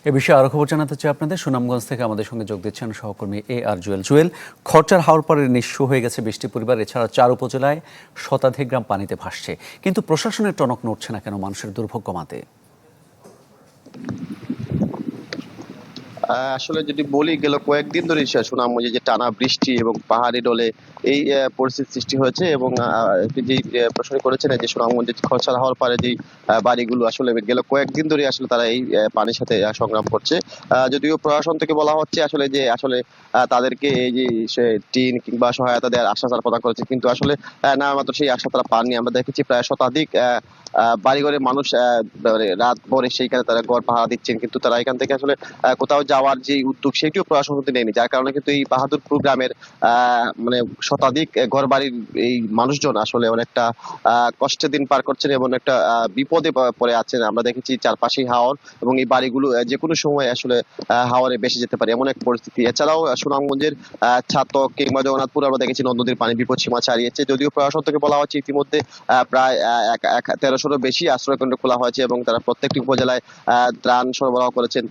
এ বিষয়ে আরো খবর জানাতে চাই আপনাদের। সুনামগঞ্জ থেকে আমাদের সঙ্গে যোগ দিচ্ছেন সহকর্মী আর জুয়েল। জুয়েল, খরচার হাওর পারে নিঃস্ব হয়ে গেছে 20টি পরিবার। এছাড়া 4 উপজেলায় শতাধিক গ্রাম পানিতে ভাসছে, কিন্তু প্রশাসনের টনক নড়ছে না কেন মানুষের দুর্ভোগ কমাতে? আসলে যদি বলি, গেল কয়েকদিন ধরে সুনামগঞ্জে যে টানা বৃষ্টি এবং পাহাড়ি ঢলে এই পরিস্থিতি সৃষ্টি হয়েছে। এবং যে প্রশ্ন করেছেন যে সুনামগঞ্জের খরচার হওয়ার পরে যে বাড়িগুলো আসলে গেল কয়েকদিন ধরে আসলে তারা এই পানির সাথে সংগ্রাম করছে। যদিও প্রশাসন থেকে বলা হচ্ছে আসলে তাদেরকে এই যে টিন কিংবা সহায়তা দেওয়ার আশ্বাস প্রদান করেছে, কিন্তু আসলে না মাত্র সেই আশ্বাস তারা পাননি। আমরা দেখেছি প্রায় শতাধিক বাড়িঘরে মানুষ রাত ভরে সেইখানে তারা ঘর পাহারা দিচ্ছেন, কিন্তু তারা এখান থেকে আসলে কোথাও যাওয়ার যে উদ্যোগ সেটিও প্রশাসন কিন্তু নেয়নি। যার কারণে কিন্তু এই বাহাদুরপুর গ্রামের মানে শতাধিক ঘর বাড়ির এই মানুষজন আসলে অনেকটা কষ্টের দিন পার করছেন এবং একটা বিপদে পড়ে আছেন। আমরা দেখেছি চারপাশেই হাওর এবং এই বাড়িগুলো যে কোনো সময় আসলে হাওরে ভেসে যেতে পারে এমন এক পরিস্থিতি। এছাড়াও সুনামগঞ্জের ছাতক কিংবা জগন্নাথপুর আমরা দেখেছি নদীর পানি বিপদসীমা ছাড়িয়েছে। যদিও প্রশাসন থেকে বলা হচ্ছে ইতিমধ্যে প্রায় 1300-ও বেশি আশ্রয়কেন্দ্র খোলা হয়েছে এবং তারা প্রত্যেকটি উপজেলায় ত্রাণ সরবরাহ করেছেন।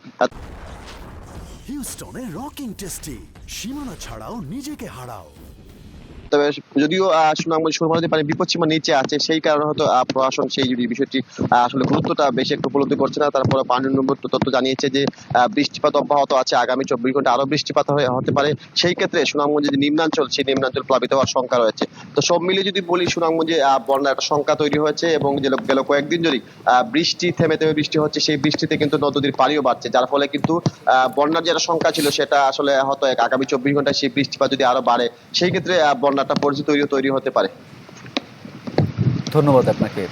হিউস্টনে রকিং টেস্টি, সীমানা ছাড়াও নিজেকে হারাও। তবে যদিও সুনামগঞ্জ সুরমা পানি বিপদসীমা নিচে আছে, সেই কারণে হয়তো প্রশাসন সেই বিষয়টি আসলে গুরুত্বটা বেশি একটু উপলব্ধি করছে না। তারপরে পানি নম্বর তথ্য জানিয়েছে যে বৃষ্টিপাত অব্যাহত আছে, আগামী 24 ঘন্টা আরো বৃষ্টিপাত হতে পারে। সেই ক্ষেত্রে সুনামগঞ্জে যে নিম্নাঞ্চল, সেই নিম্নাঞ্চল প্লাবিত হওয়ার শঙ্কা রয়েছে। তো সব মিলিয়ে যদি বলি, সুনামগঞ্জে বন্যার একটা শঙ্কা তৈরি হয়েছে এবং যে গেল কয়েকদিন ধরেই বৃষ্টি থেমে থেমে বৃষ্টি হচ্ছে, সেই বৃষ্টিতে কিন্তু নদীর পানিও বাড়ছে, যার ফলে কিন্তু বন্যার যে একটা শঙ্কা ছিল সেটা আসলে হয়তো আগামী 24 ঘন্টায় সেই বৃষ্টিপাত যদি আরো বাড়ে, সেই ক্ষেত্রে বন্যাটা পরিস্থিতি তৈরি হতে পারে। ধন্যবাদ আপনাকে।